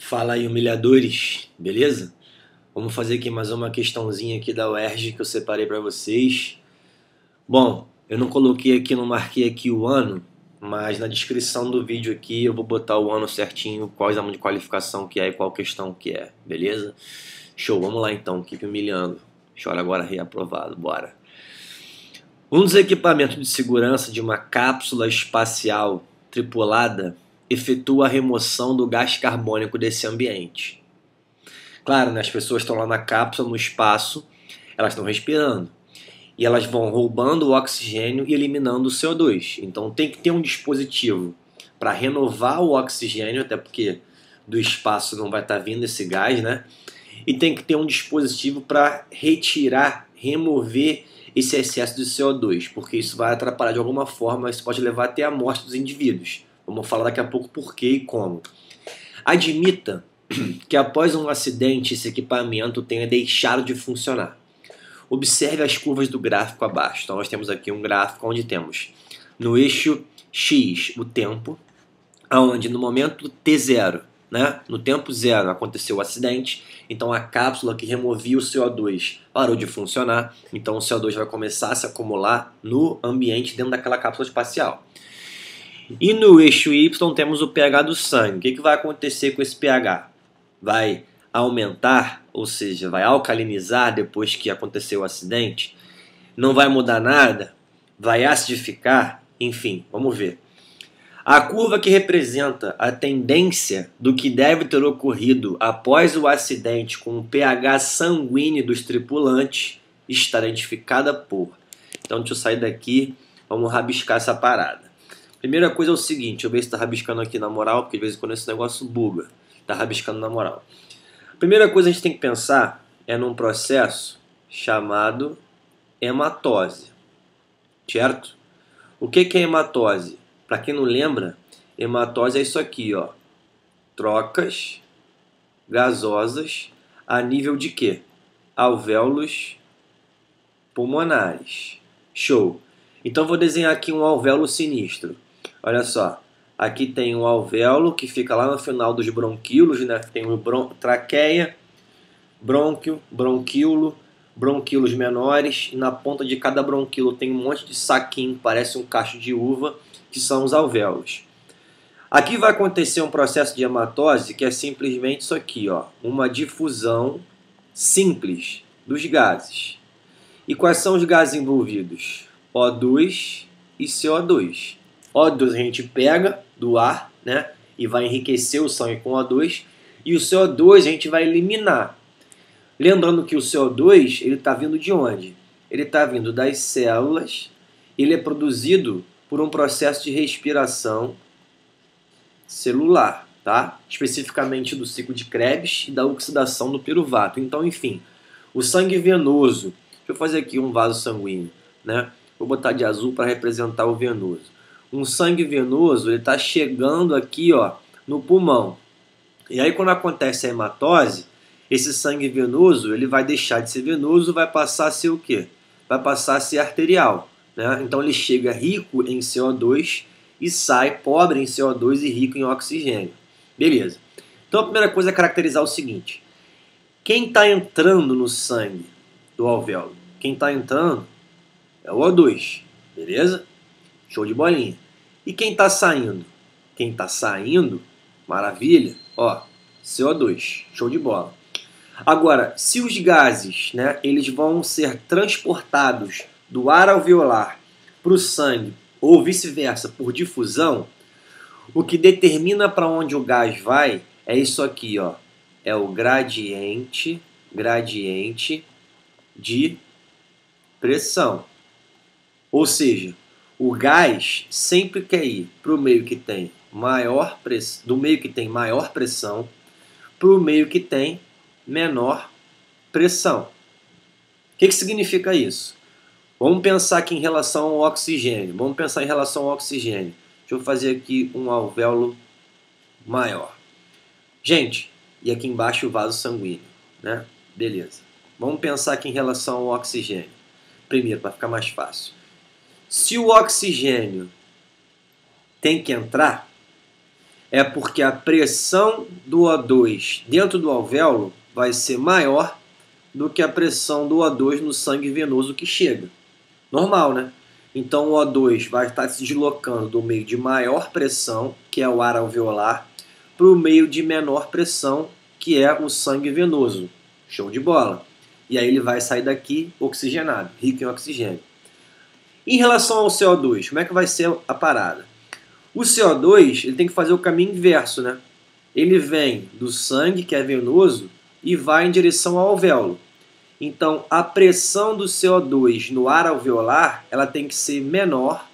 Fala aí, humilhadores, beleza? Vamos fazer aqui mais uma questãozinha aqui da UERJ que eu separei para vocês. Bom, eu não coloquei aqui, não marquei aqui o ano, mas na descrição do vídeo aqui eu vou botar o ano certinho, qual exame de qualificação que é e qual questão que é, beleza? Show, vamos lá então, equipe humilhando. Chora agora reaprovado, bora. Um dos equipamentos de segurança de uma cápsula espacial tripulada efetua a remoção do gás carbônico desse ambiente. Claro, né, as pessoas estão lá na cápsula, no espaço, elas estão respirando. E elas vão roubando o oxigênio e eliminando o CO2. Então tem que ter um dispositivo para renovar o oxigênio, até porque do espaço não vai estar vindo esse gás, né? E tem que ter um dispositivo para retirar, remover esse excesso de CO2, porque isso vai atrapalhar de alguma forma, isso pode levar até a morte dos indivíduos. Vamos falar daqui a pouco por quê e como. Admita que após um acidente esse equipamento tenha deixado de funcionar. Observe as curvas do gráfico abaixo. Então nós temos aqui um gráfico onde temos no eixo X o tempo, onde no momento T0, né, no tempo zero aconteceu o acidente, então a cápsula que removia o CO2 parou de funcionar, então o CO2 vai começar a se acumular no ambiente dentro daquela cápsula espacial. E no eixo Y temos o pH do sangue. O que vai acontecer com esse pH? Vai aumentar, ou seja, vai alcalinizar depois que aconteceu o acidente? Não vai mudar nada? Vai acidificar? Enfim, vamos ver. A curva que representa a tendência do que deve ter ocorrido após o acidente com o pH sanguíneo dos tripulantes está identificada por... Então deixa eu sair daqui, vamos rabiscar essa parada. Primeira coisa é o seguinte, deixa eu ver se está rabiscando aqui na moral, porque de vez em quando esse negócio buga. Está rabiscando na moral. Primeira coisa que a gente tem que pensar é num processo chamado hematose, certo? O que é hematose? Para quem não lembra, hematose é isso aqui, ó. Trocas gasosas a nível de quê? Alvéolos pulmonares. Show! Então vou desenhar aqui um alvéolo sinistro. Olha só, aqui tem um alvéolo que fica lá no final dos bronquíolos, né? Tem o traqueia, brônquio, bronquíolo, bronquíolos menores, e na ponta de cada bronquíolo tem um monte de saquinho, parece um cacho de uva, que são os alvéolos. Aqui vai acontecer um processo de hematose que é simplesmente isso aqui, ó, uma difusão simples dos gases. E quais são os gases envolvidos? O2 e CO2. O2 a gente pega do ar, né, e vai enriquecer o sangue com O2, e o CO2 a gente vai eliminar. Lembrando que o CO2 ele está vindo de onde? Ele está vindo das células, ele é produzido por um processo de respiração celular, tá? Especificamente do ciclo de Krebs e da oxidação do piruvato. Então, enfim, o sangue venoso, deixa eu fazer aqui um vaso sanguíneo, né? Vou botar de azul para representar o venoso. Um sangue venoso ele está chegando aqui, ó, no pulmão. E aí quando acontece a hematose, esse sangue venoso ele vai deixar de ser venoso, vai passar a ser o quê? Vai passar a ser arterial, né? Então ele chega rico em CO2 e sai pobre em CO2 e rico em oxigênio. Beleza. Então a primeira coisa é caracterizar o seguinte. Quem está entrando no sangue do alvéolo? Quem está entrando é o O2, beleza? Show de bolinha. E quem está saindo? Quem está saindo, maravilha, ó, CO2, show de bola. Agora, se os gases, né, eles vão ser transportados do ar alveolar para o sangue, ou vice-versa, por difusão, o que determina para onde o gás vai é isso aqui, ó, é o gradiente de pressão. Ou seja, o gás sempre quer ir para o meio que tem maior pressão, do meio que tem maior pressão para o meio que tem menor pressão. O que significa isso? Vamos pensar aqui em relação ao oxigênio. Deixa eu fazer aqui um alvéolo maior. Gente, e aqui embaixo o vaso sanguíneo, né? Beleza. Vamos pensar aqui em relação ao oxigênio. Primeiro, para ficar mais fácil. Se o oxigênio tem que entrar, É porque a pressão do O2 dentro do alvéolo vai ser maior do que a pressão do O2 no sangue venoso que chega. Normal, né? Então o O2 vai estar se deslocando do meio de maior pressão, que é o ar alveolar, para o meio de menor pressão, que é o sangue venoso. Show de bola! E aí ele vai sair daqui oxigenado, rico em oxigênio. Em relação ao CO2, como é que vai ser a parada? O CO2 ele tem que fazer o caminho inverso, né? Ele vem do sangue, que é venoso, e vai em direção ao alvéolo. Então, a pressão do CO2 no ar alveolar ela tem que ser menor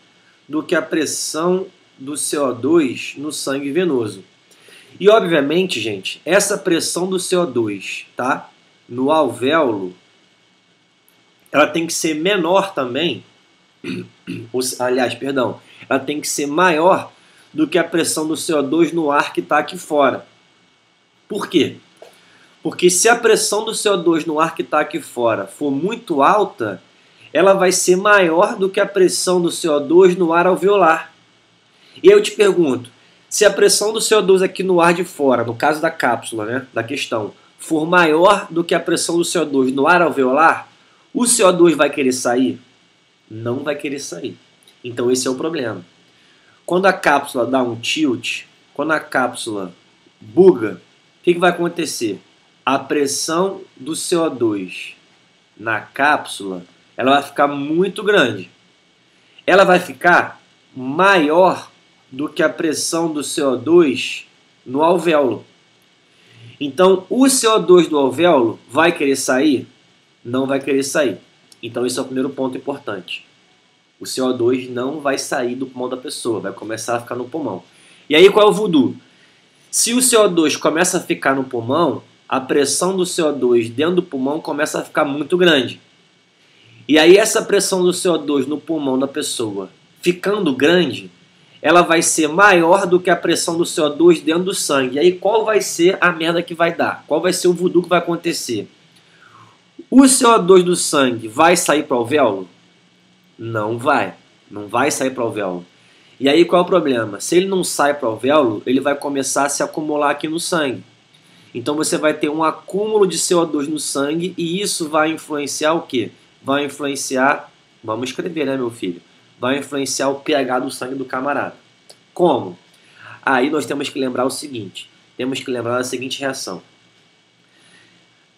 do que a pressão do CO2 no sangue venoso. E, obviamente, gente, essa pressão do CO2, tá, no alvéolo, ela tem que ser menor também, aliás, perdão, ela tem que ser maior do que a pressão do CO2 no ar que está aqui fora. Por quê? Porque se a pressão do CO2 no ar que está aqui fora for muito alta, ela vai ser maior do que a pressão do CO2 no ar alveolar. E aí eu te pergunto, se a pressão do CO2 aqui no ar de fora, no caso da cápsula, né, da questão, for maior do que a pressão do CO2 no ar alveolar, o CO2 vai querer sair? Não vai querer sair. Então esse é o problema. Quando a cápsula dá um tilt, quando a cápsula buga, o que vai acontecer? A pressão do CO2 na cápsula ela vai ficar muito grande. Ela vai ficar maior do que a pressão do CO2 no alvéolo. Então, o CO2 do alvéolo vai querer sair? Não vai querer sair. Então, esse é o primeiro ponto importante. O CO2 não vai sair do pulmão da pessoa, vai começar a ficar no pulmão. E aí, qual é o voodoo? Se o CO2 começa a ficar no pulmão, a pressão do CO2 dentro do pulmão começa a ficar muito grande. E aí essa pressão do CO2 no pulmão da pessoa ficando grande, ela vai ser maior do que a pressão do CO2 dentro do sangue. E aí qual vai ser a merda que vai dar? Qual vai ser o voodoo que vai acontecer? O CO2 do sangue vai sair para o alvéolo? Não vai. Não vai sair para o alvéolo. E aí qual é o problema? Se ele não sai para o alvéolo, ele vai começar a se acumular aqui no sangue. Então você vai ter um acúmulo de CO2 no sangue e isso vai influenciar o quê? Vai influenciar, vamos escrever, né, meu filho? Vai influenciar o pH do sangue do camarada. Como? Aí nós temos que lembrar o seguinte, temos que lembrar da seguinte reação.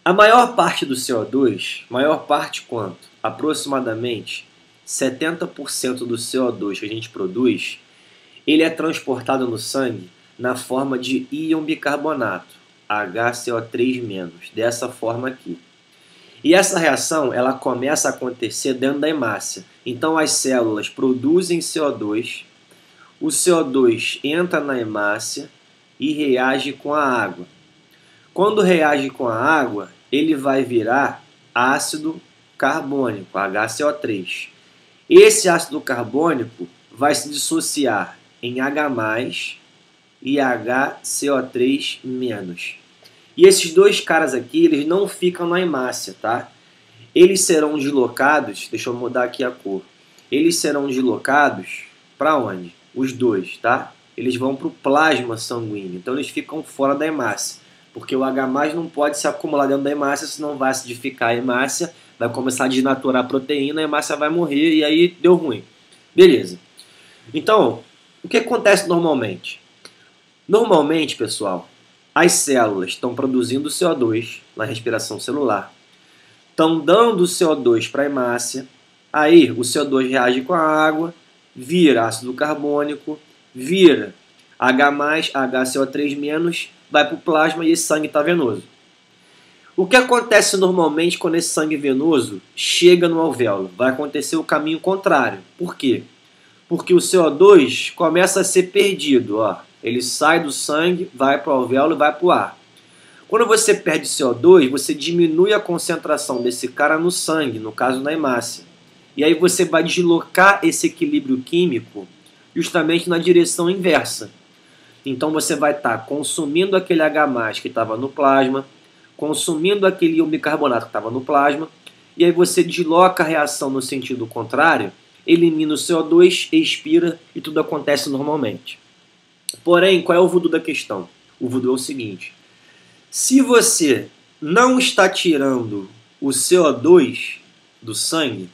A maior parte do CO2, maior parte quanto? Aproximadamente 70% do CO2 que a gente produz, ele é transportado no sangue na forma de íon bicarbonato. HCO3-, dessa forma aqui. E essa reação ela começa a acontecer dentro da hemácia. Então as células produzem CO2, o CO2 entra na hemácia e reage com a água. Quando reage com a água, ele vai virar ácido carbônico, HCO3. Esse ácido carbônico vai se dissociar em H+, e HCO3-. E esses dois caras aqui, eles não ficam na hemácia, tá? Eles serão deslocados, deixa eu mudar aqui a cor. Eles serão deslocados para onde? Os dois, tá? Eles vão para o plasma sanguíneo, então eles ficam fora da hemácia. Porque o H+ não pode se acumular dentro da hemácia, senão vai acidificar a hemácia, vai começar a desnaturar a proteína, a hemácia vai morrer e aí deu ruim. Beleza. Então, o que acontece normalmente? Normalmente, pessoal, as células estão produzindo CO2 na respiração celular, estão dando CO2 para a hemácia, aí o CO2 reage com a água, vira ácido carbônico, vira H+, HCO3-, vai para o plasma e esse sangue está venoso. O que acontece normalmente quando esse sangue venoso chega no alvéolo? Vai acontecer o caminho contrário. Por quê? Porque o CO2 começa a ser perdido, ó. Ele sai do sangue, vai para o alvéolo e vai para o ar. Quando você perde CO2, você diminui a concentração desse cara no sangue, no caso na hemácia. E aí você vai deslocar esse equilíbrio químico justamente na direção inversa. Então você vai estar consumindo aquele H+ que estava no plasma, consumindo aquele íon bicarbonato que estava no plasma, e aí você desloca a reação no sentido contrário, elimina o CO2, expira e tudo acontece normalmente. Porém, qual é o voodoo da questão? O voodoo é o seguinte: se você não está tirando o CO2 do sangue,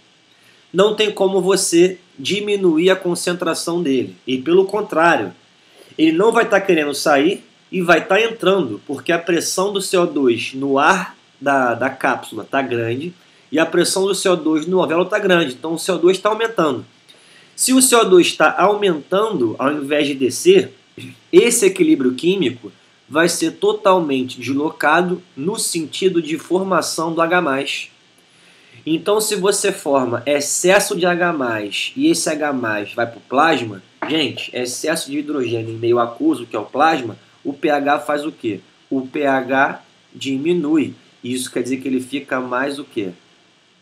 não tem como você diminuir a concentração dele. E pelo contrário, ele não vai estar querendo sair e vai estar entrando, porque a pressão do CO2 no ar da cápsula está grande e a pressão do CO2 no alvéolo está grande. Então o CO2 está aumentando. Se o CO2 está aumentando ao invés de descer, esse equilíbrio químico vai ser totalmente deslocado no sentido de formação do H+. Então, se você forma excesso de H+, e esse H+ vai para o plasma, gente, excesso de hidrogênio em meio aquoso, que é o plasma, o pH faz o quê? O pH diminui. Isso quer dizer que ele fica mais o quê?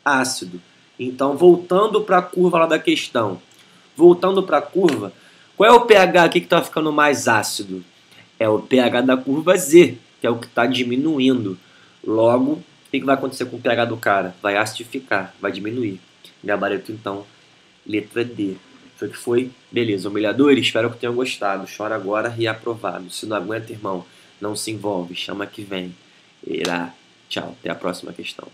Ácido. Então, voltando para a curva lá da questão, voltando para a curva, qual é o pH aqui que está ficando mais ácido? É o pH da curva Z, que é o que está diminuindo. Logo, o que vai acontecer com o pH do cara? Vai acidificar, vai diminuir. Gabarito, então, letra D. Foi o que foi? Beleza, humilhadores, espero que tenham gostado. Chora agora, reaprovado. Se não aguenta, irmão, não se envolve. Chama que vem. Irá. Tchau, até a próxima questão.